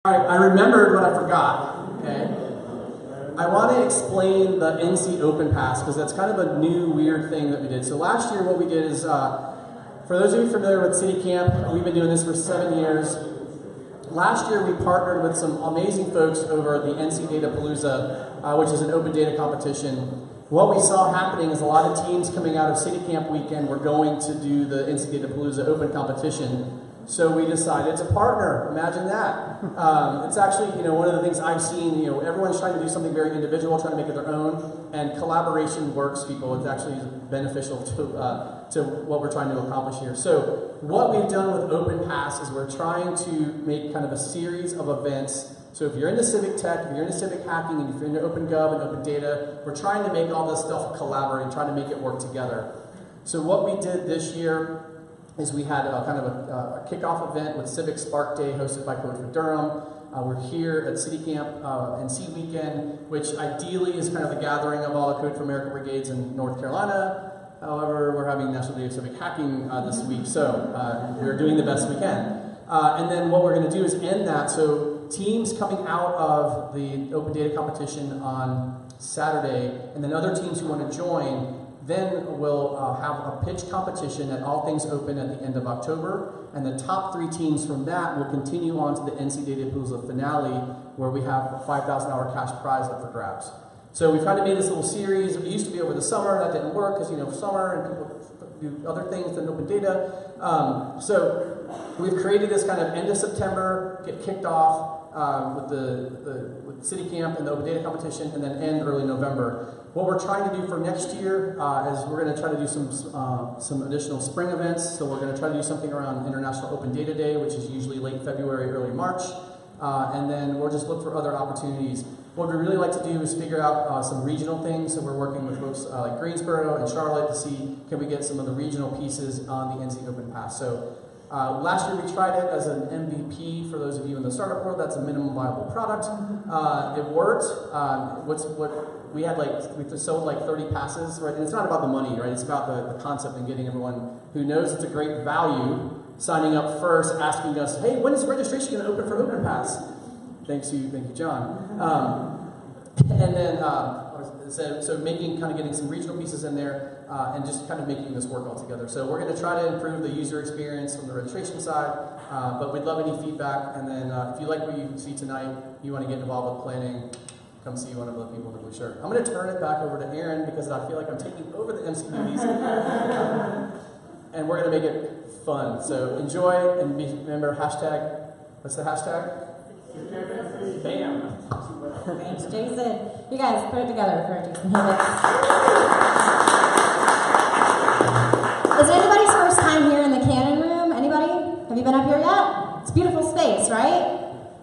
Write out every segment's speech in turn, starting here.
All right, I remembered what I forgot, okay? I want to explain the NC Open Pass because that's kind of a new, weird thing that we did. So last year what we did is, for those of you familiar with Citycamp, we've been doing this for 7 years. Last year we partnered with some amazing folks over at the NC Datapalooza, which is an open data competition. What we saw happening is a lot of teams coming out of Citycamp weekend were going to do the NC Datapalooza open competition. So we decided to partner. Imagine that. It's actually, one of the things I've seen, everyone's trying to do something very individual, trying to make it their own, and collaboration works, people. It's actually beneficial to what we're trying to accomplish here. So what we've done with Open Pass is we're trying to make kind of a series of events. So if you're into civic tech, if you're into civic hacking, and if you're into open gov and open data, we're trying to make all this stuff collaborate, trying to make it work together. So what we did this year is we had a kind of a kickoff event with Civic Spark Day hosted by Code for Durham. We're here at Citycamp NC Weekend, which ideally is kind of the gathering of all the Code for America brigades in North Carolina. However, we're having National Day of Civic Hacking this week, so we're doing the best we can. And then what we're going to do is end that. So teams coming out of the open data competition on Saturday, and then other teams who want to join, then we'll have a pitch competition at All Things Open at the end of October, and the top 3 teams from that will continue on to the NC Datapalooza finale, where we have a $5,000 cash prize up for grabs. So we've kind of made this little series. It used to be over the summer, that didn't work because summer and people do other things than open data. So we've created this kind of end of September, get kicked off with Citycamp and the open data competition, and then end early November. What we're trying to do for next year is we're going to try to do some additional spring events. So we're going to try to do something around International Open Data Day, which is usually late February, early March. And then we'll just look for other opportunities. What we really like to do is figure out some regional things. So we're working with folks like Greensboro and Charlotte to see can we get some of the regional pieces on the NC Open Pass. So last year we tried it as an MVP. For those of you in the startup world, that's a minimum viable product. It worked. We sold like 30 passes, right? And it's not about the money, right? It's about the concept and getting everyone who knows it's a great value signing up first, asking us, hey, when is registration going to open for Open Pass? Thank you, John. And then, so getting some regional pieces in there, and just kind of making this work all together. So we're going to try to improve the user experience from the registration side, but we'd love any feedback. And then if you like what you see tonight, you want to get involved with planning, come see one of the people in the blue shirt. I'm going to turn it back over to Aaron because I feel like I'm taking over the MC duties. And we're going to make it fun. So enjoy and remember hashtag, what's the hashtag? BAM. Thanks, Jason. You guys put it together for Jason. Is it anybody's first time here in the Cannon Room? Anybody? Have you been up here yet? It's a beautiful space, right?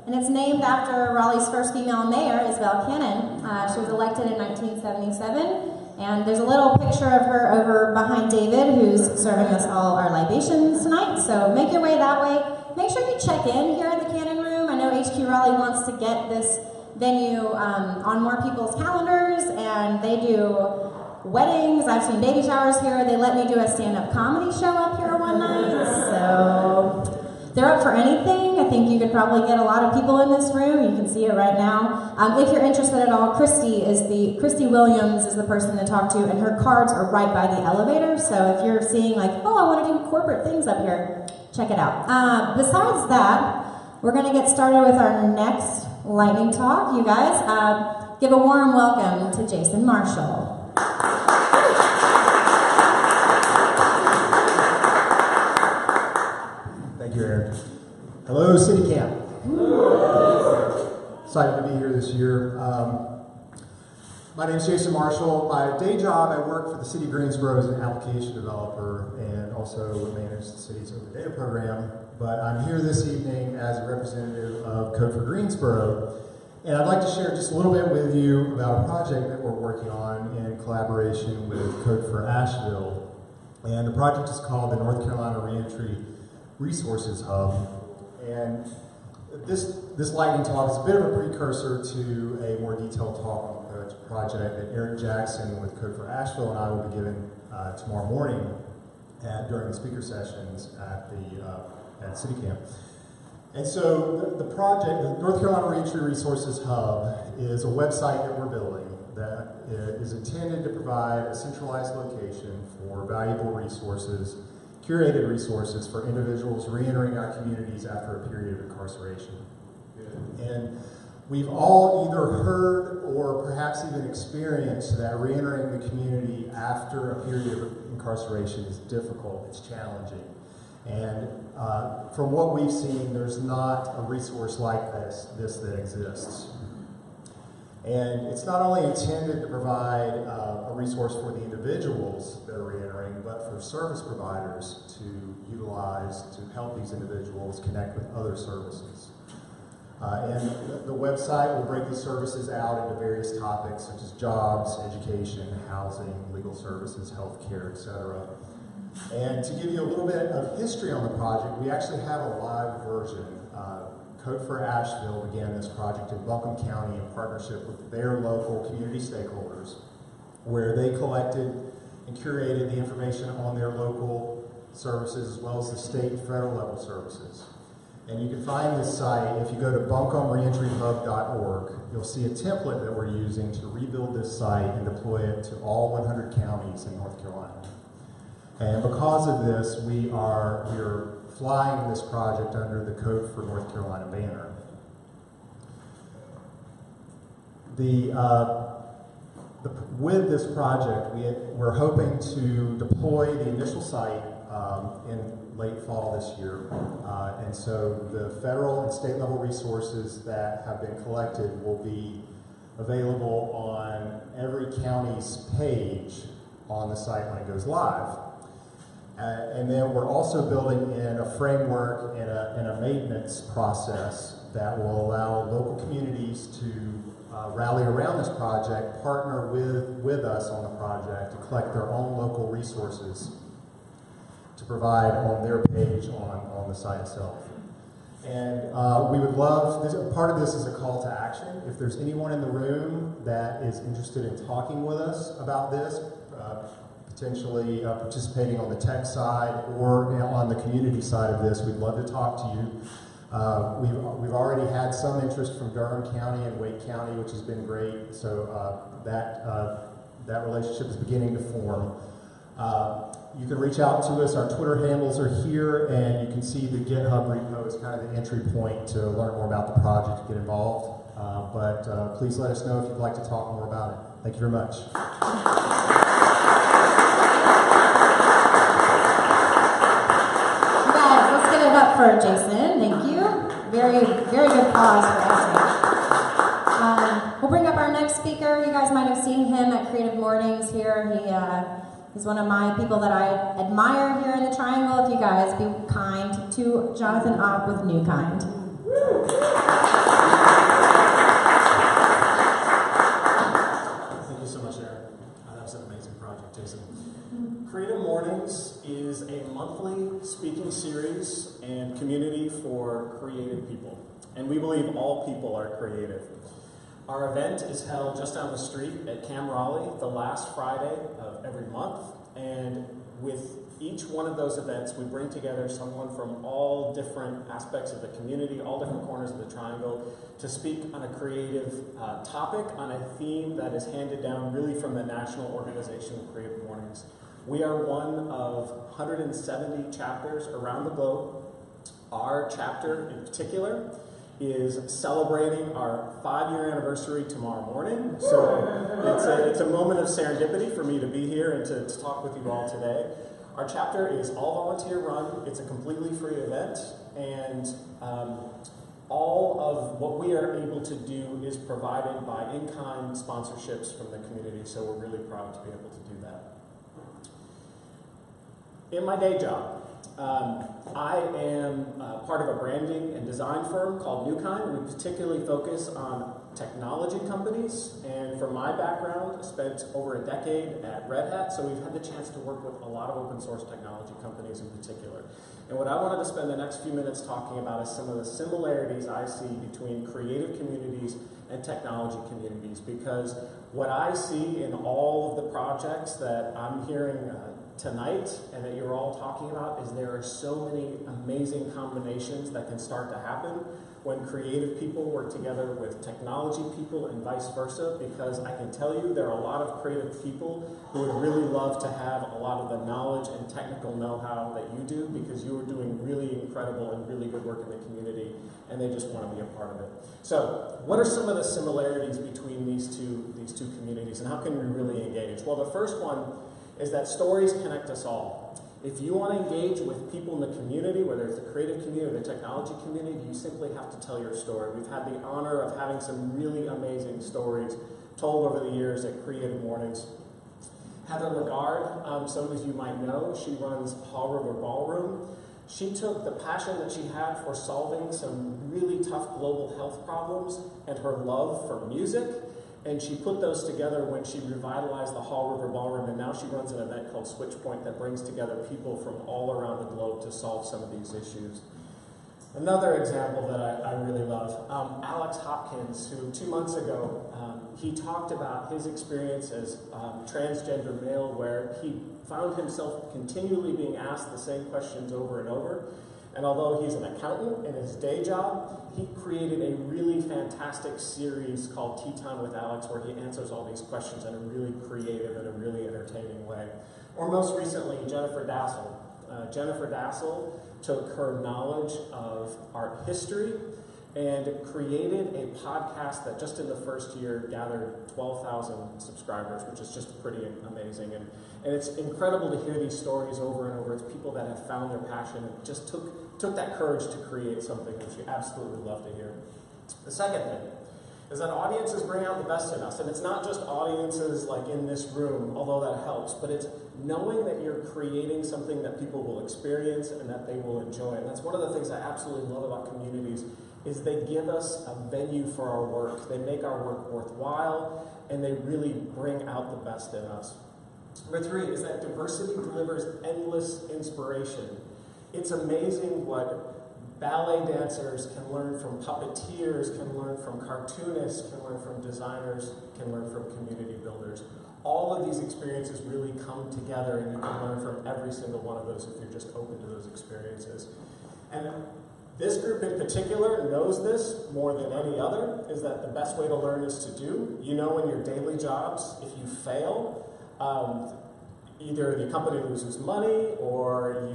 And it's named after Raleigh's first female mayor, Isabel Cannon. She was elected in 1977. And there's a little picture of her over behind David, who's serving us all our libations tonight. So make your way that way. Make sure you check in here at the Cannon Room. I know HQ Raleigh wants to get this venue on more people's calendars, and they do weddings. I've seen baby showers here. They let me do a stand-up comedy show up here one night. So they're up for anything. I think you could probably get a lot of people in this room. You can see it right now. If you're interested at all, Christy Williams is the person to talk to, and her cards are right by the elevator. So if you're seeing like, oh, I want to do corporate things up here, check it out. Besides that, we're going to get started with our next lightning talk. You guys, give a warm welcome to Jason Marshall. Thank you, Aaron. Hello, Citycamp. Excited to be here this year. My name is Jason Marshall. My day job, I work for the City of Greensboro as an application developer and also manage the city's open data program. But I'm here this evening as a representative of Code for Greensboro. And I'd like to share just a little bit with you about a project that we're working on in collaboration with Code for Asheville. And the project is called the North Carolina Reentry Resources Hub. And this lightning talk is a bit of a precursor to a more detailed talk on the project that Eric Jackson with Code for Asheville and I will be giving tomorrow morning during the speaker sessions at Citycamp. And so the project, the North Carolina Reentry Resources Hub, is a website that we're building that is intended to provide a centralized location for valuable resources, curated resources for individuals reentering our communities after a period of incarceration. And we've all either heard or perhaps even experienced that reentering the community after a period of incarceration is difficult, it's challenging. And from what we've seen, there's not a resource like this that exists. And it's not only intended to provide a resource for the individuals that are reentering, but for service providers to utilize to help these individuals connect with other services. And the website will break these services out into various topics such as jobs, education, housing, legal services, healthcare, etc. And to give you a little bit of history on the project, we actually have a live version. Code for Asheville began this project in Buncombe County in partnership with their local community stakeholders, where they collected and curated the information on their local services as well as the state and federal level services. And you can find this site if you go to buncombereentryhub.org. You'll see a template that we're using to rebuild this site and deploy it to all 100 counties in North Carolina. And because of this, we are flying this project under the Code for North Carolina banner. With this project, we're hoping to deploy the initial site in late fall this year. And so the federal and state level resources that have been collected will be available on every county's page on the site when it goes live. And then we're also building in a framework and a maintenance process that will allow local communities to rally around this project, partner with us on the project to collect their own local resources to provide on their page on the site itself. And we would love, part of this is a call to action. If there's anyone in the room that is interested in talking with us about this, potentially participating on the tech side or on the community side of this, we'd love to talk to you. We've already had some interest from Durham County and Wake County, which has been great. So that relationship is beginning to form. You can reach out to us. Our Twitter handles are here, and you can see the GitHub repo is kind of the entry point to learn more about the project and get involved. But please let us know if you'd like to talk more about it. Thank you very much. Up for Jason, thank you. Very, very good pause for us. We'll bring up our next speaker. You guys might have seen him at Creative Mornings here. He's one of my people that I admire here in the Triangle. If you guys be kind to Jonathan Opp with New Kind. Thank you so much, Eric. That was an amazing project, Jason. Creative Mornings is a monthly speaking series and community for creative people. And we believe all people are creative. Our event is held just down the street at Camp Raleigh the last Friday of every month. And with each one of those events, we bring together someone from all different aspects of the community, all different corners of the Triangle, to speak on a creative topic, on a theme that is handed down really from the national organization of Creative Mornings. We are one of 170 chapters around the globe. Our chapter in particular is celebrating our 5-year anniversary tomorrow morning. So it's a moment of serendipity for me to be here and to talk with you all today. Our chapter is all volunteer run. It's a completely free event, and all of what we are able to do is provided by in-kind sponsorships from the community, so we're really proud to be able to do that. In my day job, I am part of a branding and design firm called New Kind. We particularly focus on technology companies, and from my background, I spent over a decade at Red Hat, so we've had the chance to work with a lot of open source technology companies in particular. And what I wanted to spend the next few minutes talking about is some of the similarities I see between creative communities and technology communities, because what I see in all of the projects that I'm hearing tonight and that you're all talking about is there are so many amazing combinations that can start to happen when creative people work together with technology people and vice versa, because I can tell you there are a lot of creative people who would really love to have a lot of the knowledge and technical know-how that you do, because you are doing really incredible and really good work in the community, and they just want to be a part of it. So what are some of the similarities between these two communities, and how can we really engage? Well, the first one is that stories connect us all. If you want to engage with people in the community, whether it's the creative community or the technology community, you simply have to tell your story. We've had the honor of having some really amazing stories told over the years at Creative Mornings. Heather Lagarde, some of you might know, she runs Hall River Ballroom. She took the passion that she had for solving some really tough global health problems and her love for music, and she put those together when she revitalized the Hall River Ballroom, and now she runs an event called Switchpoint that brings together people from all around the globe to solve some of these issues. Another example that I really love, Alex Hopkins, who 2 months ago, he talked about his experience as transgender male, where he found himself continually being asked the same questions over and over. And although he's an accountant in his day job, he created a really fantastic series called Tea Time with Alex, where he answers all these questions in a really creative and a really entertaining way. Or most recently, Jennifer Dassel. Jennifer Dassel took her knowledge of art history and created a podcast that just in the first year gathered 12,000 subscribers, which is just pretty amazing. And it's incredible to hear these stories over and over. It's people that have found their passion and just took that courage to create something, which we absolutely love to hear. The second thing is that audiences bring out the best in us. And it's not just audiences like in this room, although that helps, but it's knowing that you're creating something that people will experience and that they will enjoy. And that's one of the things I absolutely love about communities, is they give us a venue for our work. They make our work worthwhile, and they really bring out the best in us. Number 3 is that diversity delivers endless inspiration. It's amazing what ballet dancers can learn from puppeteers, can learn from cartoonists, can learn from designers, can learn from community builders. All of these experiences really come together, and you can learn from every single one of those if you're just open to those experiences. And this group in particular knows this more than any other, is that the best way to learn is to do. You know, in your daily jobs, if you fail, either the company loses money or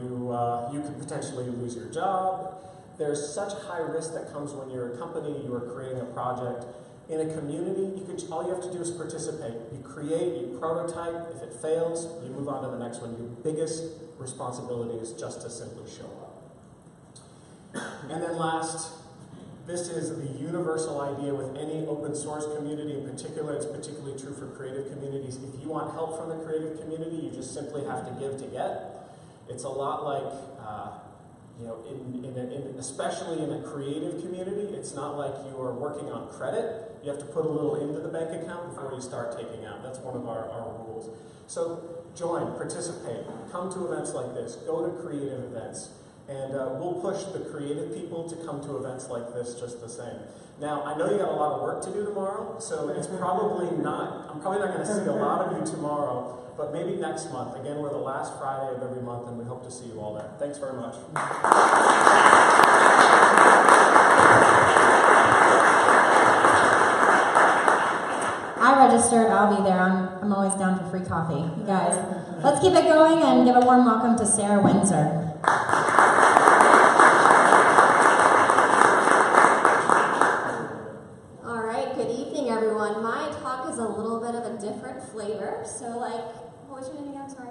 you could potentially lose your job. There's such high risk that comes when you're a company, you are creating a project. In a community, all you have to do is participate. You create, you prototype. If it fails, you move on to the next one. Your biggest responsibility is just to simply show up. And then last, this is the universal idea with any open source community in particular. It's particularly true for creative communities. If you want help from the creative community, you just simply have to give to get. It's a lot like, especially in a creative community, it's not like you are working on credit. You have to put a little into the bank account before you start taking out. That's one of our rules. So join, participate, come to events like this, go to creative events. And we'll push the creative people to come to events like this just the same. Now, I know you got a lot of work to do tomorrow, so it's probably not, I'm probably not going to see a lot of you tomorrow, but maybe next month. Again, we're the last Friday of every month, and we hope to see you all there. Thanks very much. I registered, I'll be there. I'm always down for free coffee. You guys, let's keep it going and give a warm welcome to Sarah Windsor. All right, good evening, everyone. My talk is a little bit of a different flavor. So, what was your name again? Sorry,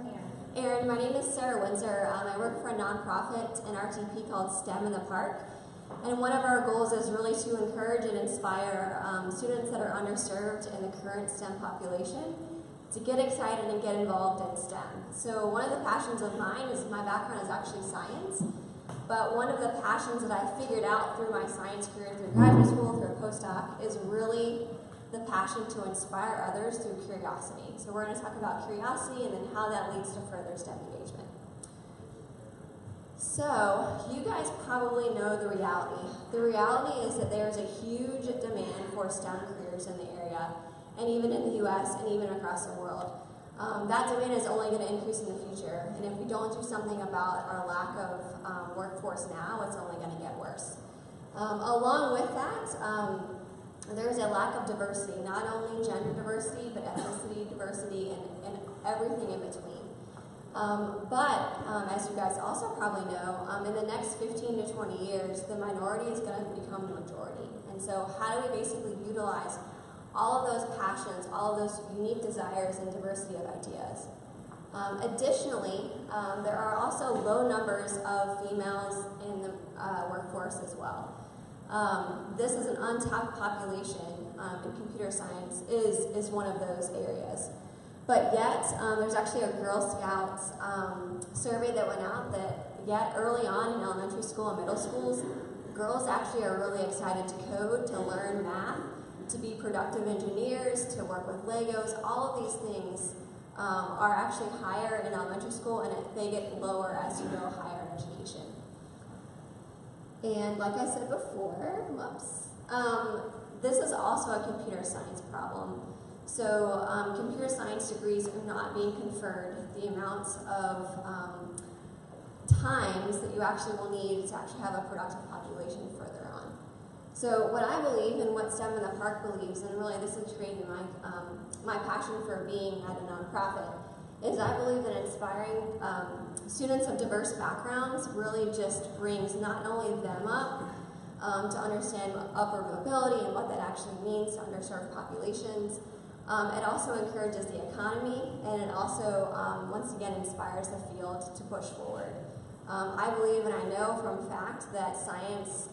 Erin. My name is Sarah Windsor. I work for a nonprofit in RTP called STEM in the Park. And one of our goals is really to encourage and inspire students that are underserved in the current STEM population to get excited and get involved in STEM. So one of the passions of mine is, my background is actually science, but one of the passions that I figured out through my science career, through graduate school, through a postdoc, is really the passion to inspire others through curiosity. So we're going to talk about curiosity and then how that leads to further STEM engagement. So, you guys probably know the reality. The reality is that there's a huge demand for STEM careers in the area, and even in the US, and even across the world. That demand is only going to increase in the future, and if we don't do something about our lack of workforce now, it's only going to get worse. Along with that, there's a lack of diversity, not only gender diversity, but ethnicity diversity and everything in between. As you guys also probably know, in the next 15 to 20 years, the minority is going to become the majority. And so how do we basically utilize all of those passions, all of those unique desires and diversity of ideas? Additionally, there are also low numbers of females in the workforce as well. This is an untapped population, and computer science is one of those areas. But yet, there's actually a Girl Scouts survey that went out that yet early on in elementary school and middle schools, girls actually are really excited to code, to learn math, to be productive engineers, to work with Legos. All of these things are actually higher in elementary school, and they get lower as you go higher in education. And like I said before, this is also a computer science problem. So computer science degrees are not being conferred the amounts of times that you actually will need to actually have a productive population further on. So what I believe and what STEM in the Park believes, and really this is creating my passion for being at a nonprofit, is I believe that inspiring students of diverse backgrounds really just brings not only them up to understand upward mobility and what that actually means to underserved populations. It also encourages the economy, and it also, once again, inspires the field to push forward. I believe and I know from fact that science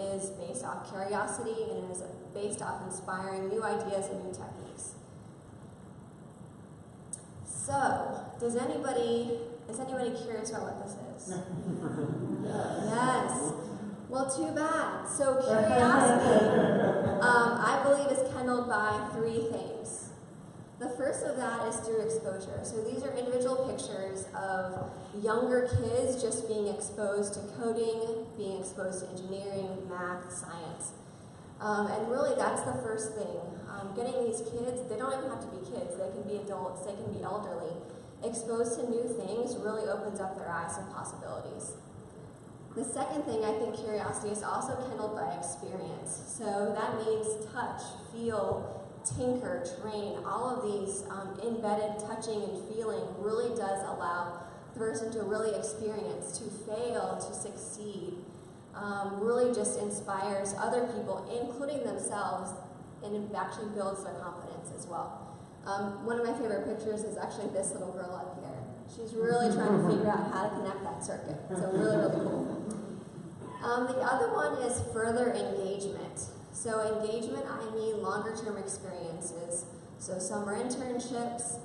is based off curiosity and is based off inspiring new ideas and new techniques. So, is anybody curious about what this is? Yes. Well, too bad. So curiosity, I believe, is kindled by three things. The first of that is through exposure. So these are individual pictures of younger kids just being exposed to coding, being exposed to engineering, math, science. And really that's the first thing. Getting these kids, they don't even have to be kids, they can be adults, they can be elderly, exposed to new things really opens up their eyes to possibilities. The second thing, I think curiosity is also kindled by experience. So that means touch, feel, tinker, train, all of these embedded touching and feeling really does allow the person to really experience, to fail, to succeed, really just inspires other people, including themselves, and it actually builds their confidence as well. One of my favorite pictures is actually this little girl up here. She's really trying to figure out how to connect that circuit. So really, really cool. The other one is further engagement. So engagement, I mean longer term experiences. So summer internships,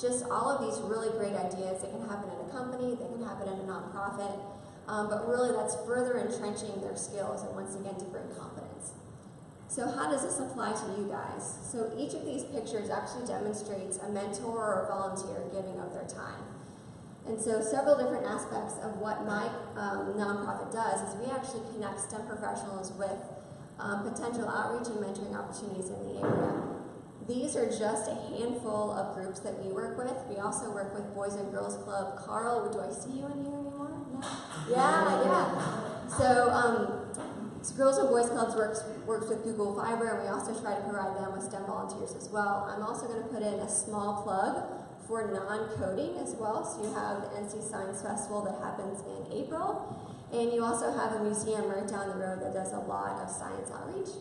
just all of these really great ideas that can happen in a company, they can happen in a nonprofit, but really that's further entrenching their skills and once again to bring confidence. So how does this apply to you guys? So each of these pictures actually demonstrates a mentor or volunteer giving of their time. And so several different aspects of what my nonprofit does is we actually connect STEM professionals with potential outreach and mentoring opportunities in the area. These are just a handful of groups that we work with. We also work with Boys and Girls Club. Carl, do I see you in here anymore? No? Yeah. So Girls and Boys Clubs works with Google Fiber, and we also try to provide them with STEM volunteers as well. I'm also going to put in a small plug for non-coding as well. So you have the NC Science Festival that happens in April, and you also have a museum right down the road that does a lot of science outreach.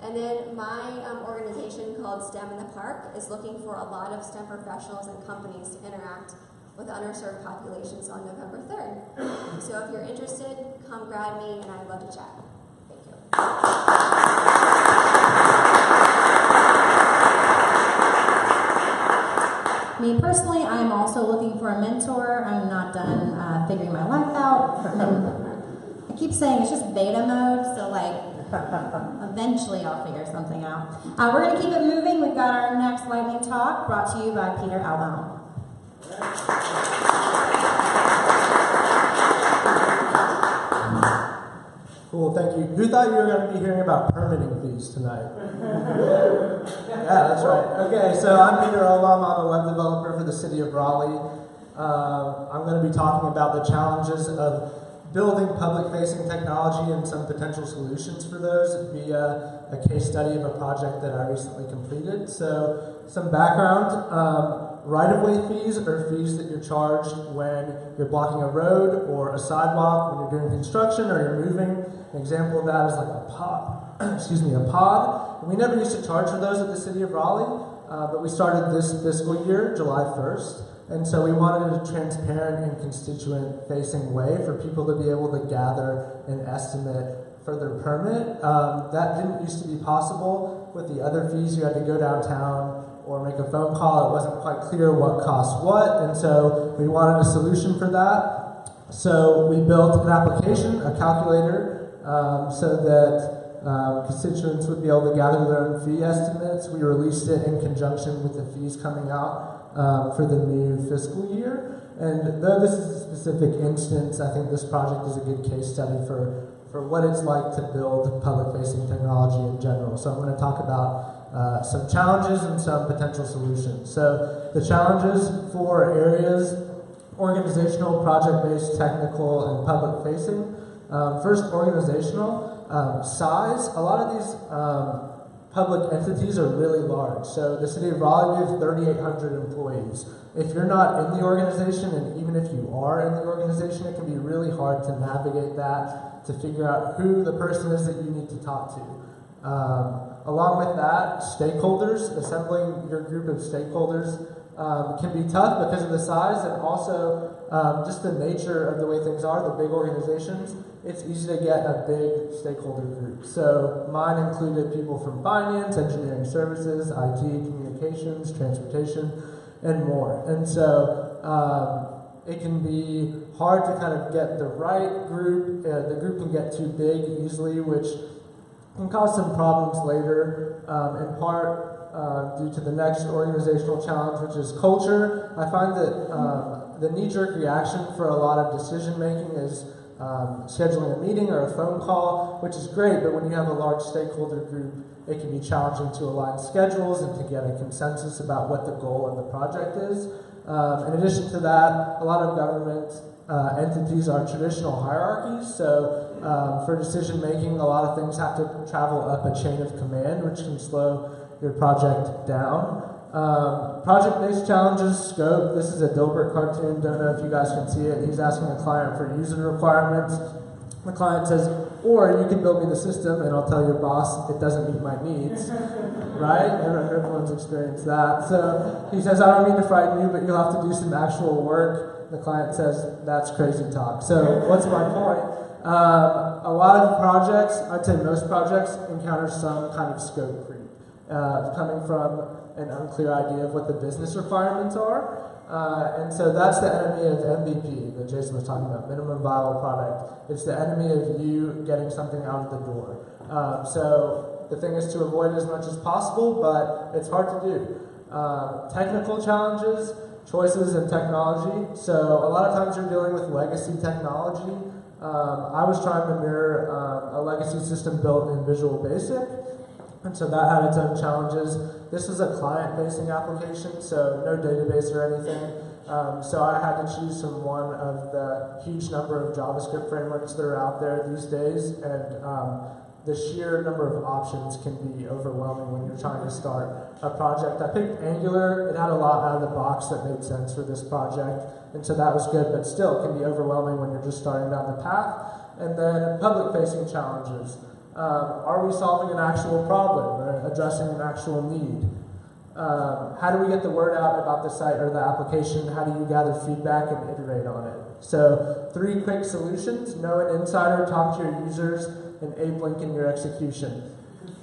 And then my organization called STEM in the Park is looking for a lot of STEM professionals and companies to interact with underserved populations on November 3rd. So if you're interested, come grab me, and I'd love to chat. Thank you. Me personally, I'm also looking for a mentor. I'm not done figuring my life out. I keep saying it's just beta mode, so eventually I'll figure something out. We're going to keep it moving. We've got our next lightning talk brought to you by Peter Elbaum. Cool, thank you. Who thought you were going to be hearing about permitting fees tonight? Yeah, that's right. Okay, so I'm Peter Elbaum. I'm a web developer for the city of Raleigh. I'm going to be talking about the challenges of building public-facing technology and some potential solutions for those via a case study of a project that I recently completed. So, some background. Right-of-way fees are fees that you're charged when you're blocking a road or a sidewalk, when you're doing construction or you're moving. An example of that is like a pod. A pod. And we never used to charge for those at the city of Raleigh, but we started this fiscal year, July 1st. And so we wanted a transparent and constituent-facing way for people to be able to gather an estimate for their permit. That didn't used to be possible with the other fees. You had to go downtown or make a phone call. It wasn't quite clear what cost what, and so we wanted a solution for that. So we built an application, a calculator, so that constituents would be able to gather their own fee estimates. We released it in conjunction with the fees coming out for the new fiscal year. And though this is a specific instance, I think this project is a good case study for what it's like to build public-facing technology in general. So I'm going to talk about some challenges and some potential solutions. So the challenges for areas, organizational, project-based, technical, and public-facing. First, organizational. Size. A lot of these public entities are really large. So the city of Raleigh, we have 3,800 employees. If you're not in the organization, and even if you are in the organization, it can be really hard to navigate that, to figure out who the person is that you need to talk to. Along with that, stakeholders, assembling your group of stakeholders can be tough because of the size and also just the nature of the way things are, the big organizations. It's easy to get a big stakeholder group. So mine included people from finance, engineering services, IT, communications, transportation, and more. And so it can be hard to kind of get the right group. The group can get too big easily, which can cause some problems later, in part due to the next organizational challenge, which is culture. I find that the knee-jerk reaction for a lot of decision-making is scheduling a meeting or a phone call, which is great, but when you have a large stakeholder group, it can be challenging to align schedules and to get a consensus about what the goal of the project is. In addition to that, a lot of government entities are traditional hierarchies, so for decision making, a lot of things have to travel up a chain of command, which can slow your project down. Project-based challenges, scope. This is a Dilbert cartoon, don't know if you guys can see it. He's asking a client for user requirements. The client says, or you can build me the system and I'll tell your boss it doesn't meet my needs, right? Everyone's experienced that. So he says, I don't mean to frighten you, but you'll have to do some actual work. The client says, that's crazy talk. So what's my point? A lot of projects, I'd say most projects, encounter some kind of scope creep, coming from an unclear idea of what the business requirements are. And so that's the enemy of MVP that Jason was talking about, minimum viable product. It's the enemy of you getting something out of the door. So the thing is to avoid it as much as possible, but it's hard to do. Technical challenges, choices in technology. So a lot of times you're dealing with legacy technology. I was trying to mirror a legacy system built in Visual Basic, and so that had its own challenges. This is a client-facing application, so no database or anything. So I had to choose from one of the huge number of JavaScript frameworks that are out there these days, and the sheer number of options can be overwhelming when you're trying to start a project. I picked Angular. It had a lot out of the box that made sense for this project, and so that was good, but still it can be overwhelming when you're just starting down the path. And then public-facing challenges. Are we solving an actual problem or addressing an actual need? How do we get the word out about the site or the application? How do you gather feedback and iterate on it? So 3 quick solutions: know an insider, talk to your users, and Abe Lincoln your execution.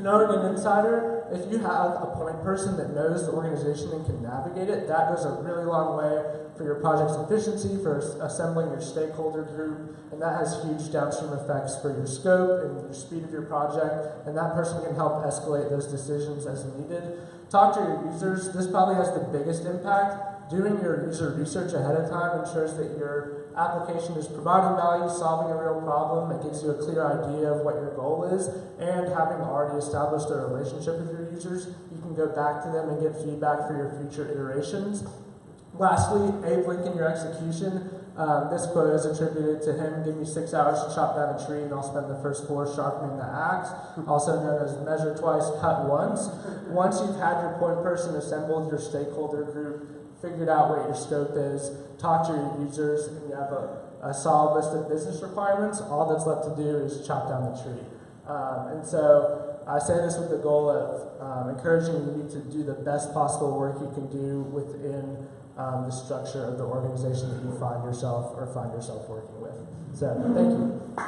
Knowing an insider, if you have a point person that knows the organization and can navigate it, that goes a really long way for your project's efficiency, for assembling your stakeholder group, and that has huge downstream effects for your scope and your speed of your project, and that person can help escalate those decisions as needed. Talk to your users. This probably has the biggest impact. Doing your user research ahead of time ensures that you're application is providing value, solving a real problem. It gives you a clear idea of what your goal is, and having already established a relationship with your users, you can go back to them and get feedback for your future iterations. Lastly, Abe Lincoln, your execution. This quote is attributed to him. Give me 6 hours to chop down a tree, and I'll spend the first 4 sharpening the axe, also known as measure twice, cut once. Once you've had your point person assembled, your stakeholder group, figured out what your scope is, talk to your users, and you have a solid list of business requirements, all that's left to do is chop down the tree. And so I say this with the goal of encouraging you to do the best possible work you can do within the structure of the organization that you find yourself working with. So, thank you. All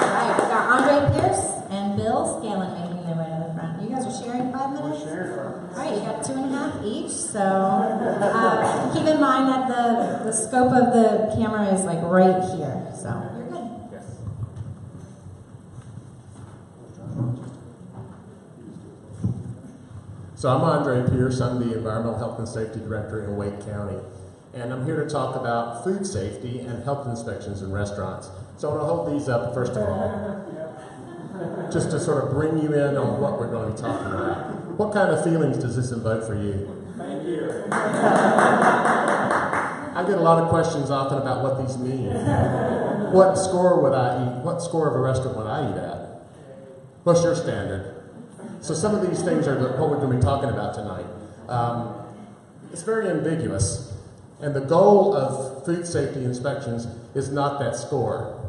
right, we've got Andre Pierce and Bill Scanlon making their way to the front. You guys are sharing 5 minutes? We're sharing. All right, you got 2.5 each, so keep in mind that the scope of the camera is like right here, so you're good. So I'm Andre Pierce. I'm the Environmental Health and Safety Director in Wake County. And I'm here to talk about food safety and health inspections in restaurants. So I'm going to hold these up first of all, just to sort of bring you in on what we're going to be talking about. What kind of feelings does this invoke for you? Thank you. I get a lot of questions often about what these mean. What score would I eat? What score of a restaurant would I eat at? What's your standard? So some of these things are what we're going to be talking about tonight. It's very ambiguous, and the goal of food safety inspections is not that score.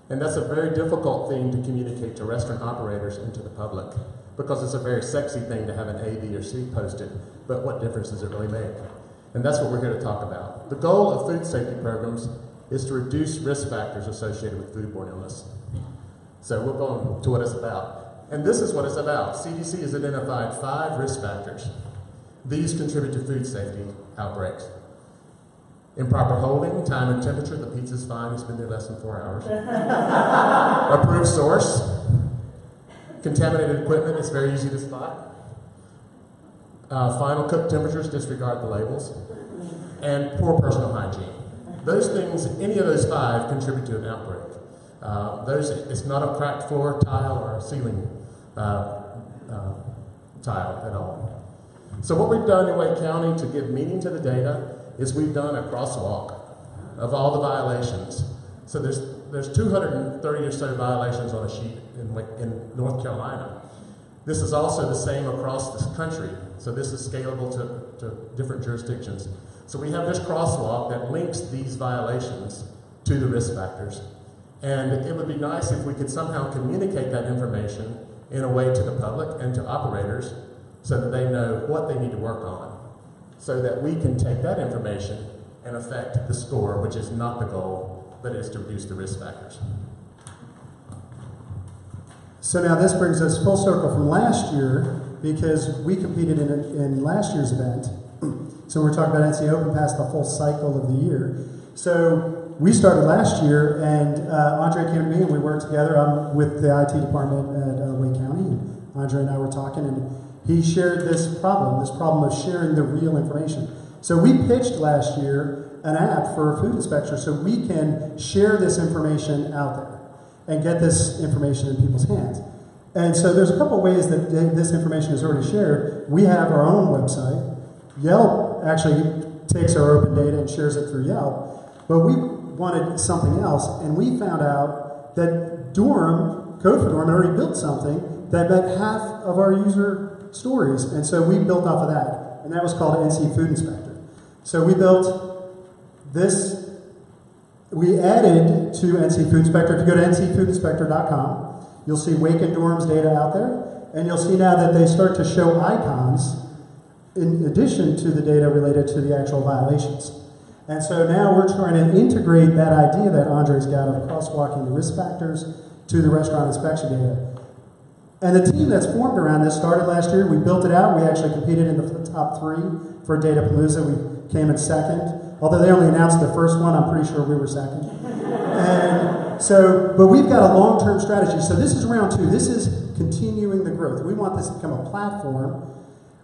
And that's a very difficult thing to communicate to restaurant operators and to the public, because it's a very sexy thing to have an A, B, or C posted, but what difference does it really make? And that's what we're here to talk about. The goal of food safety programs is to reduce risk factors associated with foodborne illness. So we'll go on to what it's about. And this is what it's about. CDC has identified 5 risk factors. These contribute to food safety outbreaks. Improper holding, time and temperature, the pizza's fine, it's been there less than 4 hours. Approved source. Contaminated equipment, it's very easy to spot. Final cook temperatures, disregard the labels. And poor personal hygiene. Those things, any of those 5 contribute to an outbreak. It's not a cracked floor tile or a ceiling tile at all. So what we've done in Wake County to give meaning to the data is we've done a crosswalk of all the violations. So there's 230 or so violations on a sheet in North Carolina. This is also the same across the country. So this is scalable to different jurisdictions. So we have this crosswalk that links these violations to the risk factors. And it would be nice if we could somehow communicate that information in a way to the public and to operators so that they know what they need to work on, so that we can take that information and affect the score, which is not the goal, but is to reduce the risk factors. So now this brings us full circle from last year, because we competed in last year's event. So we're talking about NC Open Pass, the full cycle of the year. So we started last year, and Andre came to me, and we worked together. I'm with the IT department at Wake County, and Andre and I were talking, and he shared this problem of sharing the real information. So we pitched last year an app for food inspectors so we can share this information out there and get this information in people's hands. And so there's a couple ways that this information is already shared. We have our own website. Yelp actually takes our open data and shares it through Yelp. But we wanted something else, and we found out that Durham, Code for Durham, had already built something that met half of our user stories. And so we built off of that, and that was called NC Food Inspector. So we built this. We added to NC Food Inspector. If you go to ncfoodinspector.com, you'll see Wake and Durham's data out there, and you'll see now that they start to show icons in addition to the data related to the actual violations. And so now we're trying to integrate that idea that Andre's got of crosswalking the risk factors to the restaurant inspection data. And the team that's formed around this started last year. We built it out. We actually competed in the top 3 for Datapalooza. We came in second. Although they only announced the first one, I'm pretty sure we were second. And so, but we've got a long-term strategy. So this is round 2. This is continuing the growth. We want this to become a platform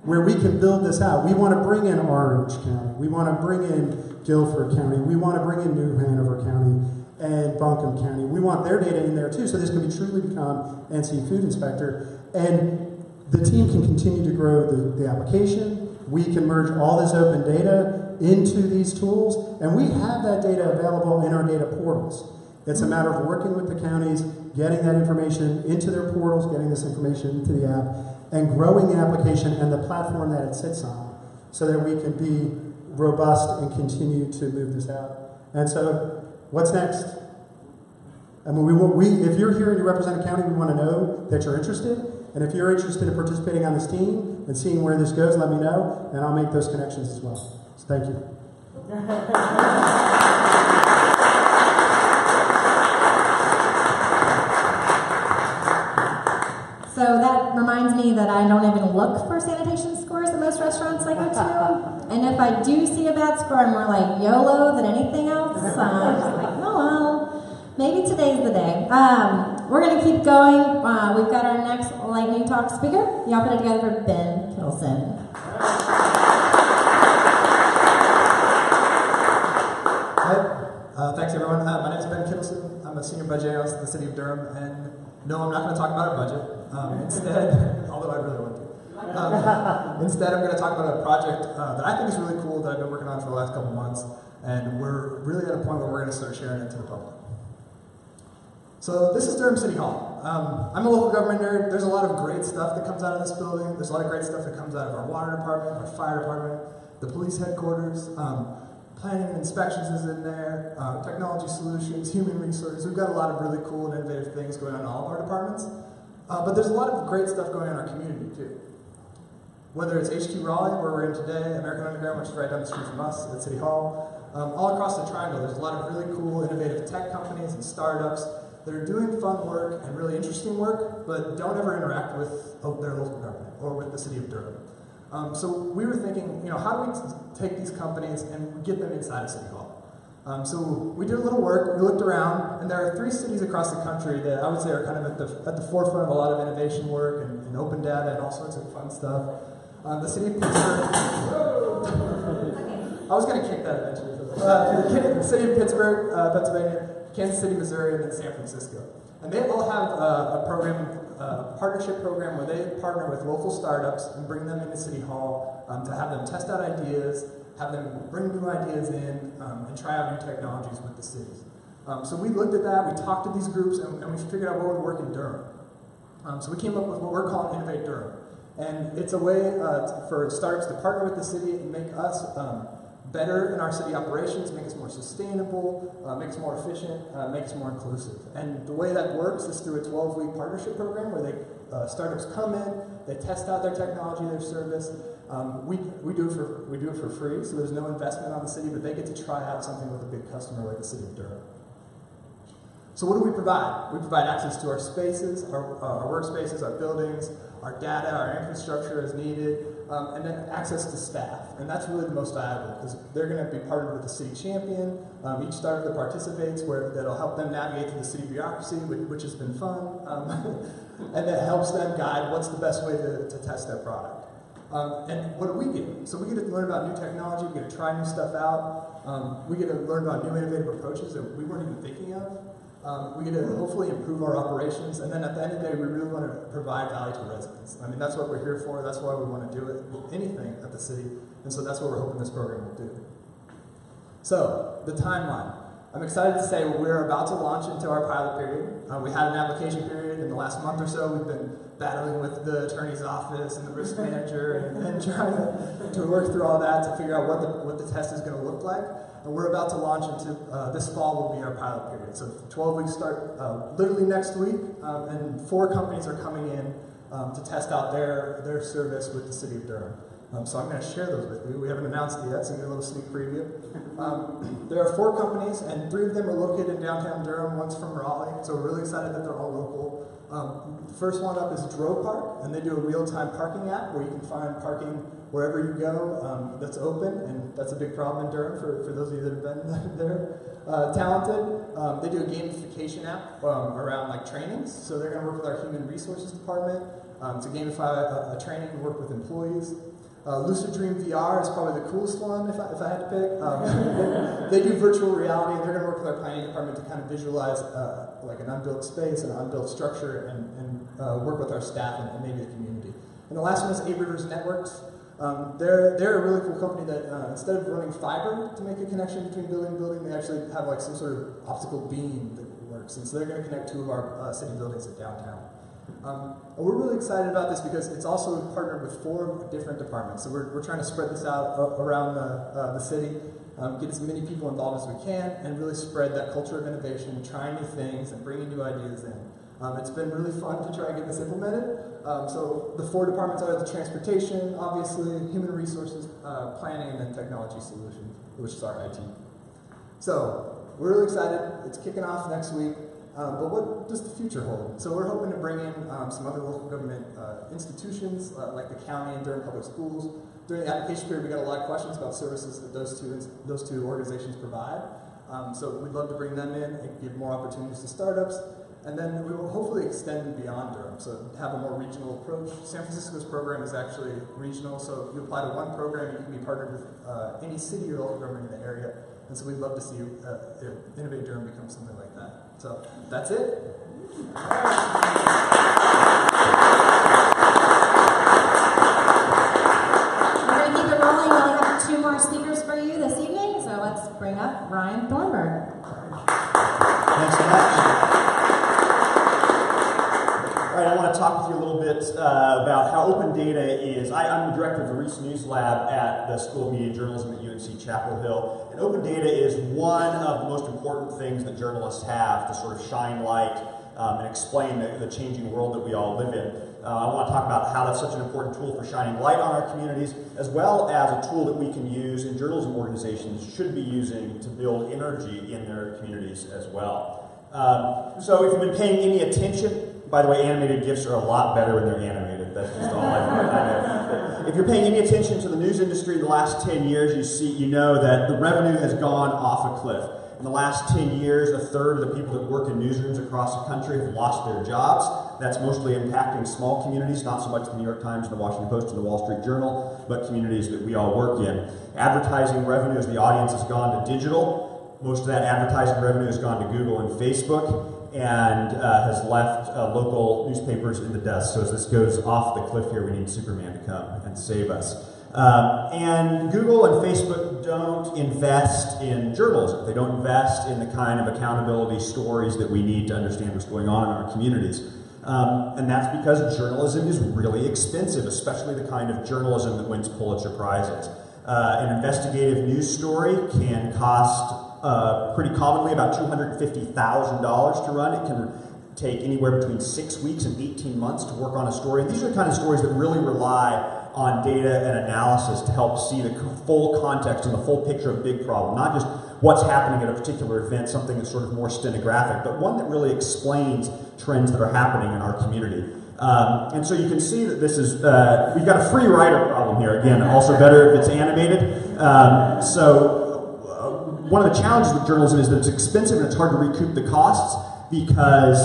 where we can build this out. We want to bring in Orange County. We want to bring in Guilford County. We want to bring in New Hanover County and Buncombe County. We want their data in there too, so this can truly become NC Food Inspector. And the team can continue to grow the application. We can merge all this open data into these tools, and we have that data available in our data portals. It's a matter of working with the counties, getting that information into their portals, getting this information into the app, and growing the application and the platform that it sits on so that we can be robust and continue to move this out. And so, what's next? I mean, if you're here and you represent a county, we want to know that you're interested. And if you're interested in participating on this team and seeing where this goes, let me know, and I'll make those connections as well. So thank you. So that reminds me that I don't even look for sanitation scores at most restaurants I go to. And if I do see a bad score, I'm more like YOLO than anything else. I'm just like, oh well, maybe today's the day. We're going to keep going. We've got our next lightning talk speaker. Y'all put it together for Ben Kittelson. Hi. Thanks, everyone. My name is Ben Kittelson. I'm a senior budget analyst at the City of Durham. And no, I'm not going to talk about our budget. Instead, although I really want to. Instead, I'm going to talk about a project that I think is really cool that I've been working on for the last couple months. And we're really at a point where we're going to start sharing it to the public. So this is Durham City Hall. I'm a local government nerd. There's a lot of great stuff that comes out of this building. There's a lot of great stuff that comes out of our water department, our fire department, the police headquarters. Planning and inspections is in there, technology solutions, human resources. We've got a lot of really cool and innovative things going on in all of our departments. But there's a lot of great stuff going on in our community too. Whether it's HQ Raleigh, where we're in today, American Underground, which is right down the street from us at City Hall. All across the Triangle, there's a lot of really cool, innovative tech companies and startups that are doing fun work and really interesting work, but don't ever interact with their local government or with the City of Durham. So we were thinking, how do we take these companies and get them inside of City Hall? So we did a little work, we looked around, and there are 3 cities across the country that I would say are kind of at the forefront of a lot of innovation work and open data and all sorts of fun stuff. The city of Pittsburgh. I was going to kick that eventually. The city of Pittsburgh, Pennsylvania, Kansas City, Missouri, and then San Francisco. And they all have a program, a partnership program where they partner with local startups and bring them into City Hall to have them test out ideas, have them bring new ideas in, and try out new technologies with the cities. So we looked at that, we talked to these groups, and we figured out what would work in Durham. So we came up with what we're calling Innovate Durham. And it's a way for startups to partner with the city and make us better in our city operations, make us more sustainable, make us more efficient, make us more inclusive. And the way that works is through a 12-week partnership program where startups come in, they test out their technology, their service. We do it for free, so there's no investment on the city, but they get to try out something with a big customer like the City of Durham. So what do we provide? We provide access to our spaces, our workspaces, our buildings, our data, our infrastructure as needed, and then access to staff. And that's really the most valuable because they're going to be partnered with the city champion. Each startup that participates, that'll help them navigate through the city bureaucracy, which has been fun, and that helps them guide what's the best way to test their product. And what do we get? So we get to learn about new technology, we get to try new stuff out, we get to learn about new innovative approaches that we weren't even thinking of. We get to hopefully improve our operations, and then at the end of the day, we really want to provide value to residents. I mean, that's what we're here for, that's why we want to do it, anything at the city, and so that's what we're hoping this program will do. So, the timeline. I'm excited to say we're about to launch into our pilot period. We had an application period in the last month or so. We've been battling with the attorney's office and the risk manager and trying to work through all that to figure out what the test is going to look like. And we're about to launch into, this fall will be our pilot period. So 12 weeks start literally next week, and 4 companies are coming in to test out their service with the City of Durham. So I'm going to share those with you. We haven't announced it yet, so you get a little sneak preview. There are 4 companies, and 3 of them are located in downtown Durham, one's from Raleigh, so we're really excited that they're all local. The first one up is Dro Park, and they do a real-time parking app where you can find parking wherever you go that's open, and that's a big problem in Durham for those of you that have been there. Talented, they do a gamification app around like trainings, so they're going to work with our human resources department to gamify a training and work with employees. Lucid Dream VR is probably the coolest one if I had to pick. They do virtual reality, and they're going to work with our planning department to kind of visualize like an unbuilt space and an unbuilt structure and work with our staff and maybe the community. And the last one is 8 Rivers Networks. They're a really cool company that instead of running fiber to make a connection between building and building, they actually have like some sort of optical beam that works. And so they're going to connect 2 of our city buildings at downtown. And we're really excited about this because it's also partnered with 4 different departments. So we're trying to spread this out around the city, get as many people involved as we can, and really spread that culture of innovation, trying new things, and bringing new ideas in. It's been really fun to try and get this implemented. So the 4 departments are the transportation, obviously, human resources, planning, and then technology solutions, which is our IT. So we're really excited. It's kicking off next week. But what does the future hold? So we're hoping to bring in some other local government institutions, like the county and Durham Public Schools. During the application period, we got a lot of questions about services that those two organizations provide. So we'd love to bring them in and give more opportunities to startups. And then we will hopefully extend it beyond Durham, so have a more regional approach. San Francisco's program is actually regional, so if you apply to one program, you can be partnered with any city or local government in the area. And so we'd love to see if Innovate Durham becomes something like that. So that's it. We're going to keep it rolling. We only have 2 more speakers for you this evening, so let's bring up Ryan Thornburg. Thanks so much. All right, I want to talk with you a little bit about how open data is. I'm the director of the Reese News Lab at the School of Media Journalism at UNC Chapel Hill. And open data is one of the most important things that journalists have to sort of shine light and explain the changing world that we all live in. I want to talk about how that's such an important tool for shining light on our communities, as well as a tool that we can use and journalism organizations should be using to build energy in their communities as well. So if you've been paying any attention, by the way, animated GIFs are a lot better when they're animated. That's just all I know. If you're paying any attention to the news industry in the last 10 years, you know that the revenue has gone off a cliff. In the last 10 years, 1/3 of the people that work in newsrooms across the country have lost their jobs. That's mostly impacting small communities, not so much the New York Times, the Washington Post, and the Wall Street Journal, but communities that we all work in. Advertising revenue, as the audience has gone to digital, most of that advertising revenue has gone to Google and Facebook, and has left local newspapers in the dust. So as this goes off the cliff here, we need Superman to come and save us. And Google and Facebook don't invest in journalism. They don't invest in the kind of accountability stories that we need to understand what's going on in our communities. And that's because journalism is really expensive, especially the kind of journalism that wins Pulitzer Prizes. An investigative news story can cost pretty commonly about $250,000 to run. It can take anywhere between 6 weeks and 18 months to work on a story. And these are the kind of stories that really rely on data and analysis to help see the full context and the full picture of a big problem, not just what's happening at a particular event, something that's sort of more stenographic, but one that really explains trends that are happening in our community. And so you can see that this is, we've got a free writer problem here. Again, also better if it's animated. One of the challenges with journalism is that it's expensive and it's hard to recoup the costs, because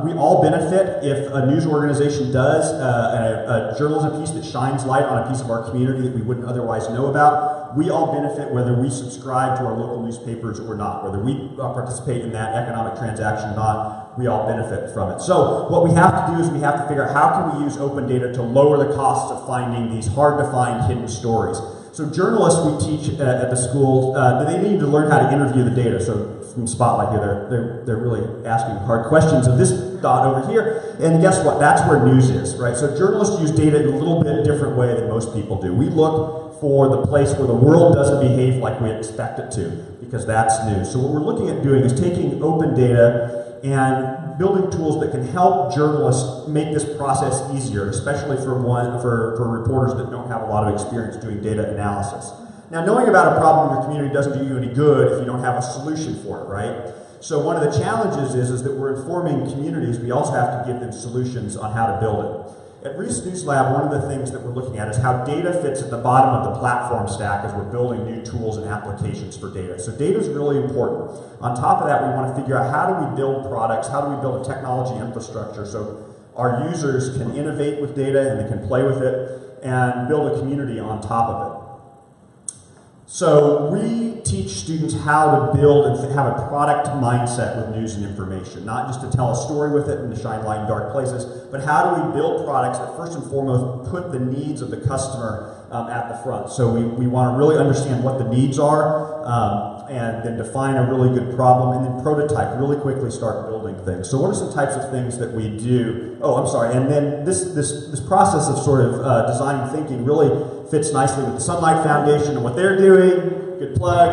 we all benefit if a news organization does a journalism piece that shines light on a piece of our community that we wouldn't otherwise know about. We all benefit whether we subscribe to our local newspapers or not, whether we participate in that economic transaction or not. We all benefit from it. So what we have to do is we have to figure out how can we use open data to lower the costs of finding these hard to find hidden stories. So journalists we teach at the school, they need to learn how to interview the data. So from Spotlight here, they're really asking hard questions of this dot over here. And guess what? That's where news is, right? So journalists use data in a little bit different way than most people do. We look for the place where the world doesn't behave like we expect it to, because that's news. So what we're looking at doing is taking open data and building tools that can help journalists make this process easier, especially for reporters that don't have a lot of experience doing data analysis. Now, knowing about a problem in your community doesn't do you any good if you don't have a solution for it, right? So one of the challenges is that we're informing communities, we also have to give them solutions on how to build it. At Reese News Lab, one of the things that we're looking at is how data fits at the bottom of the platform stack as we're building new tools and applications for data. So data is really important. On top of that, we want to figure out how do we build products, how do we build a technology infrastructure so our users can innovate with data and they can play with it, and build a community on top of it. So we teach students how to build and have a product mindset with news and information, not just to tell a story with it and to shine light in dark places, but how do we build products that first and foremost put the needs of the customer at the front. So we want to really understand what the needs are, and then define a really good problem, and then prototype, really quickly start building things. So what are some types of things that we do? Oh, I'm sorry, and then this process of sort of design thinking really fits nicely with the Sunlight Foundation and what they're doing. Good plug.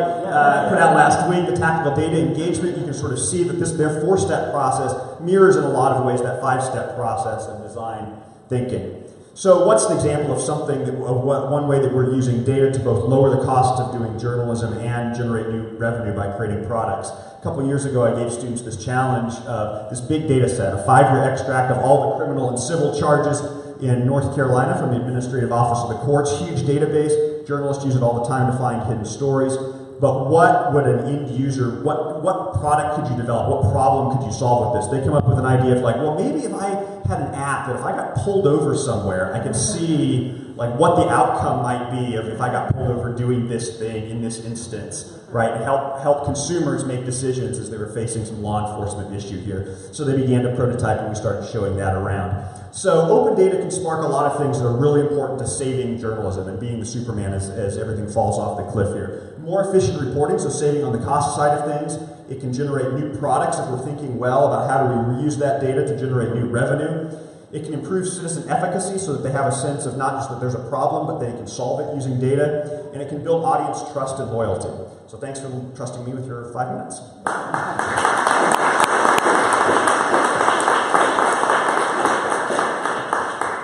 Put out last week, the tactical data engagement. You can sort of see that their 4-step process mirrors in a lot of ways that 5-step process of design thinking. So what's an example of something one way that we're using data to both lower the cost of doing journalism and generate new revenue by creating products? A couple years ago, I gave students this challenge of this big data set, a 5-year extract of all the criminal and civil charges in North Carolina from the Administrative Office of the Courts. Huge database. Journalists use it all the time to find hidden stories. But what would an end user, what product could you develop? What problem could you solve with this? They come up with an idea of like, well, maybe if I had an app that if I got pulled over somewhere, I could see like what the outcome might be of if I got pulled over doing this thing in this instance, right? And help consumers make decisions as they were facing some law enforcement issue here. So they began to prototype and we started showing that around. So open data can spark a lot of things that are really important to saving journalism and being the Superman as everything falls off the cliff here. More efficient reporting, so saving on the cost side of things. It can generate new products if we're thinking well about how do we reuse that data to generate new revenue. It can improve citizen efficacy so that they have a sense of not just that there's a problem, but they can solve it using data. And it can build audience trust and loyalty. So thanks for trusting me with your 5 minutes.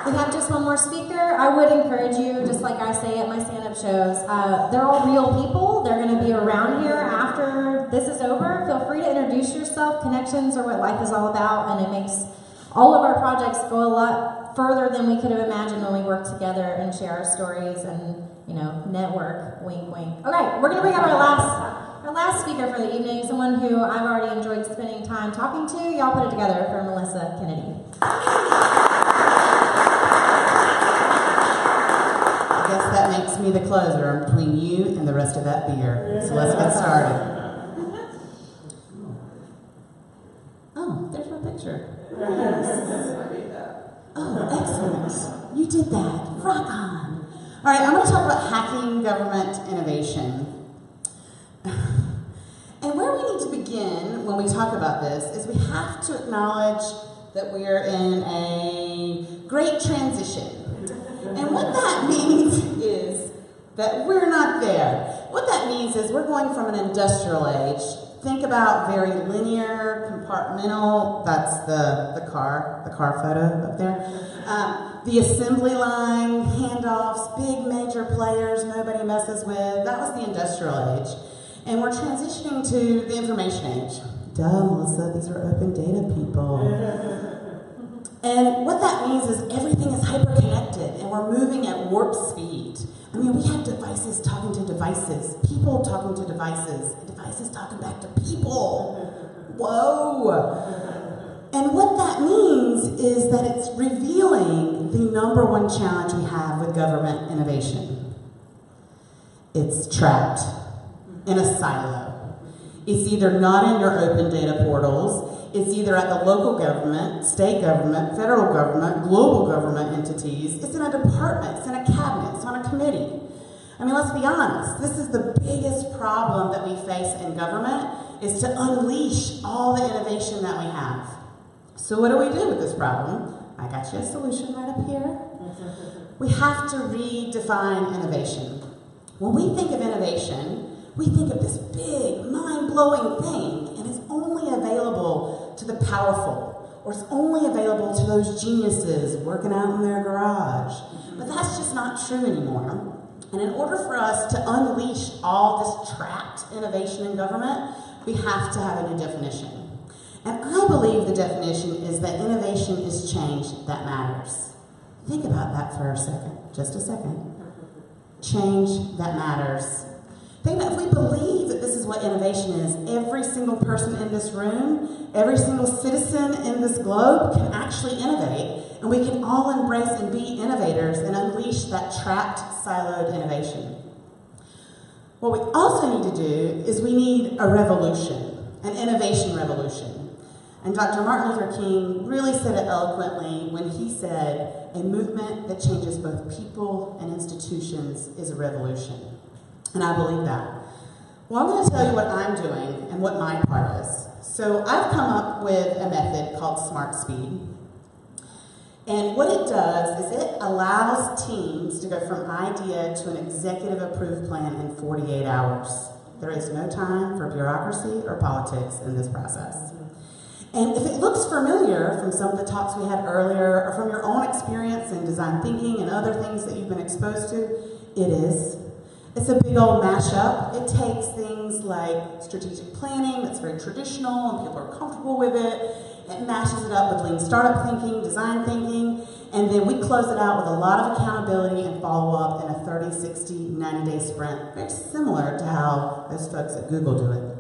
We have just one more speaker. I would encourage you, just like I say at my stand-up shows, they're all real people. They're going to be around here after this is over. Feel free to introduce yourself. Connections are what life is all about, and it makes all of our projects go a lot further than we could have imagined when we work together and share our stories and, you know, network. Wink, wink. Okay, we're going to bring up our last speaker for the evening, someone who I've already enjoyed spending time talking to. Y'all put it together for Melissa Kennedy. I guess that makes me the closer. I'm between you and the rest of that beer. So let's get started. Oh, there's my picture. Oh, excellent. You did that. Rock on. All right, I'm going to talk about hacking government innovation. And where we need to begin when we talk about this is we have to acknowledge that we are in a great transition. And what that means is that we're not there. What that means is we're going from an industrial age. Think about very linear, compartmental, that's the car photo up there. The assembly line, handoffs, big major players nobody messes with. That was the industrial age. And we're transitioning to the information age. Duh, Melissa, these are open data people. And what that means is everything is hyper-connected and we're moving at warp speed. I mean, we have devices talking to devices, people talking to devices, and devices talking back to people. Whoa! And what that means is that it's revealing the #1 challenge we have with government innovation. It's trapped in a silo. It's either not in your open data portals, it's either at the local government, state government, federal government, global government entities. It's in a department, it's in a cabinet, it's on a committee. I mean, let's be honest. This is the biggest problem that we face in government, is to unleash all the innovation that we have. So what do we do with this problem? I got you a solution right up here. We have to redefine innovation. When we think of innovation, we think of this big, mind-blowing thing, and it's only available to the powerful, or it's only available to those geniuses working out in their garage. But that's just not true anymore. And in order for us to unleash all this trapped innovation in government, we have to have a new definition. And I believe the definition is that innovation is change that matters. Think about that for a second, just a second. Change that matters. Think that if we believe that this is what innovation is, every single person in this room, every single citizen in this globe can actually innovate, and we can all embrace and be innovators and unleash that trapped, siloed innovation. What we also need to do is we need a revolution, an innovation revolution. And Dr. Martin Luther King really said it eloquently when he said, a movement that changes both people and institutions is a revolution. And I believe that. Well, I'm going to tell you what I'm doing and what my part is. So I've come up with a method called Smart Speed. And what it does is it allows teams to go from idea to an executive approved plan in 48 hours. There is no time for bureaucracy or politics in this process. And if it looks familiar from some of the talks we had earlier, or from your own experience in design thinking and other things that you've been exposed to, it is. It's a big old mashup. It takes things like strategic planning that's very traditional and people are comfortable with it. It mashes it up with lean startup thinking, design thinking, and then we close it out with a lot of accountability and follow-up in a 30, 60, 90-day sprint. Very similar to how those folks at Google do it.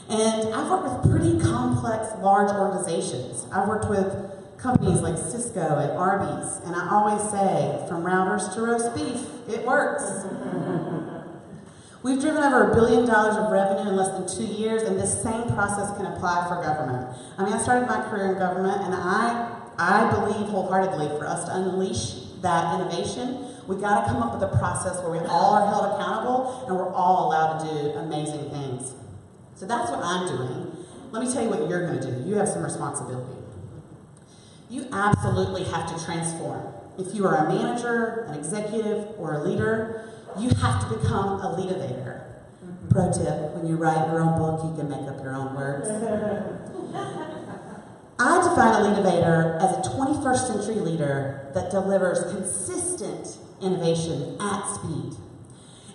And I've worked with pretty complex, large organizations. I've worked with companies like Cisco and Arby's, and I always say, from routers to roast beef, it works. We've driven over $1 billion of revenue in less than 2 years, and this same process can apply for government. I mean, I started my career in government, and I believe wholeheartedly for us to unleash that innovation, we got to come up with a process where we all are held accountable and we're all allowed to do amazing things. So that's what I'm doing. Let me tell you what you're going to do. You have some responsibility. You absolutely have to transform. If you are a manager, an executive, or a leader, you have to become a leadovator. Pro tip, when you write your own book, you can make up your own words. I define a leadovator as a 21st century leader that delivers consistent innovation at speed.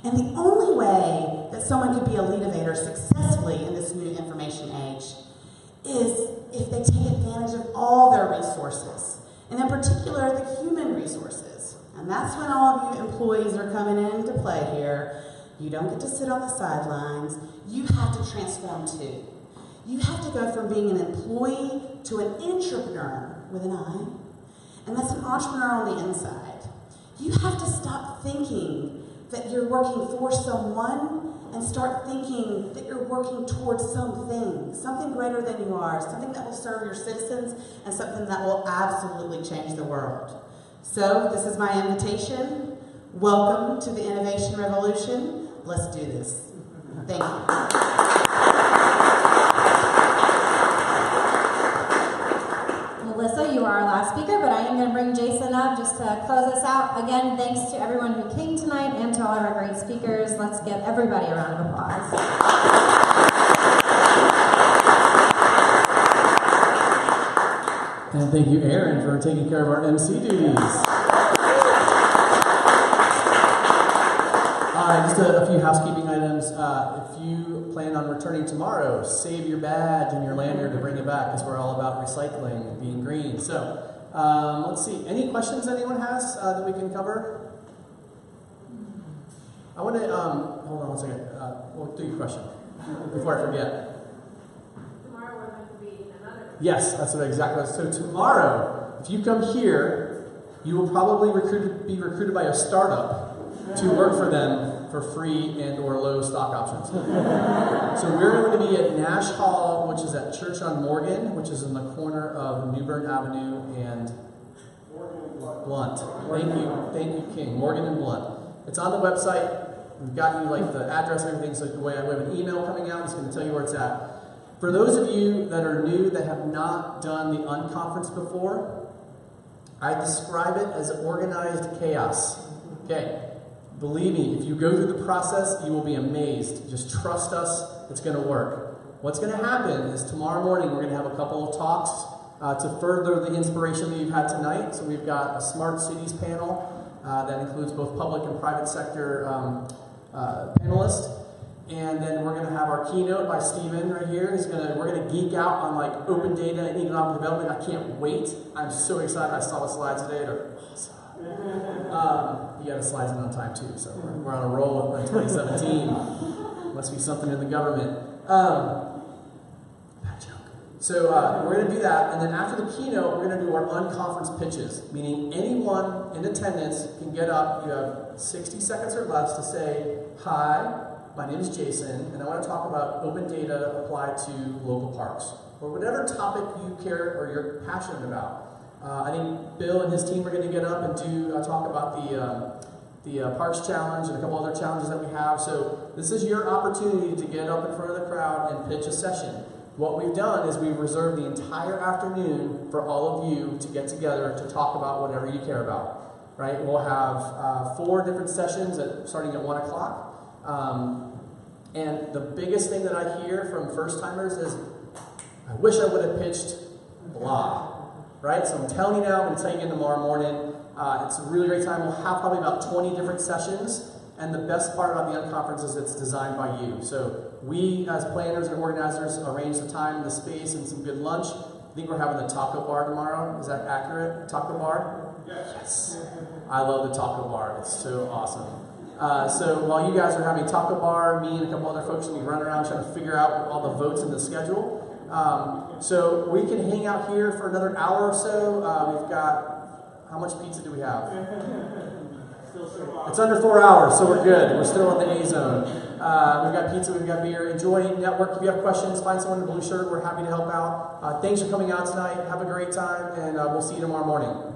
And the only way that someone can be a leadovator successfully in this new information age is if they take advantage of all their resources, and in particular, the human resources. And that's when all of you employees are coming into play here. You don't get to sit on the sidelines. You have to transform too. You have to go from being an employee to an entrepreneur with an I, and that's an entrepreneur on the inside. You have to stop thinking that you're working for someone and start thinking that you're working towards something greater than you are, something that will serve your citizens and something that will absolutely change the world. So this is my invitation. Welcome to the Innovation Revolution. Let's do this. Thank you. Melissa, you are our last speaker, but I am going to bring Jason up just to close us out. Again, thanks to everyone who came tonight and to all of our great speakers. Let's give everybody a round of applause. And thank you, Aaron, for taking care of our MC duties. Just a few housekeeping items. If you plan on returning tomorrow, save your badge and your lanyard to bring it back, because we're all about recycling and being green. So, let's see. Any questions anyone has that we can cover? I want to, hold on one second. We'll do your question before I forget. Tomorrow we're going to be another. Yes, that's what exactly. So tomorrow, if you come here, you will probably be recruited by a startup to work for them for free and or low stock options. So we're going to be at Nash Hall, which is at Church on Morgan, which is in the corner of Newbern Avenue and Blunt. Thank you, King. Morgan and Blunt. It's on the website. We've got you like the address and everything, so we have an email coming out that's going to tell you where it's at. For those of you that are new that have not done the unconference before, I describe it as organized chaos. Okay. Believe me, if you go through the process, you will be amazed. Just trust us, it's going to work. What's going to happen is tomorrow morning we're going to have a couple of talks to further the inspiration that you've had tonight. So we've got a Smart Cities panel that includes both public and private sector panelists. And then we're going to have our keynote by Steven right here. We're going to geek out on like open data and economic development. I can't wait. I'm so excited. I saw the slides today. They're awesome. You got the slides in on time too, so we're on a roll in 2017. Must be something in the government. Bad joke. So we're going to do that, and then after the keynote, we're going to do our unconference pitches, meaning anyone in attendance can get up. You have 60 seconds or less to say, "Hi, my name is Jason, and I want to talk about open data applied to local parks," or whatever topic you care or you're passionate about. I think Bill and his team are going to get up and talk about the Parks Challenge and a couple other challenges that we have. So this is your opportunity to get up in front of the crowd and pitch a session. What we've done is we've reserved the entire afternoon for all of you to get together to talk about whatever you care about. Right? We'll have 4 different sessions starting at 1 o'clock. And the biggest thing that I hear from first-timers is, I wish I would have pitched blah. Right? So I'm telling you now, I'm going to tell you again tomorrow morning. It's a really great time. We'll have probably about 20 different sessions. And the best part about the Unconference is it's designed by you. So we, as planners and organizers, arrange the time and the space and some good lunch. I think we're having the taco bar tomorrow. Is that accurate? Taco bar? Yes. I love the taco bar. It's so awesome. So while you guys are having taco bar, me and a couple other folks will be running around trying to figure out all the votes in the schedule. So we can hang out here for another hour or so. We've got, how much pizza do we have? It's under 4 hours, so we're good. We're still in the A zone. We've got pizza, we've got beer. Enjoy, network. If you have questions, find someone in a blue shirt. We're happy to help out. Thanks for coming out tonight. Have a great time, and we'll see you tomorrow morning.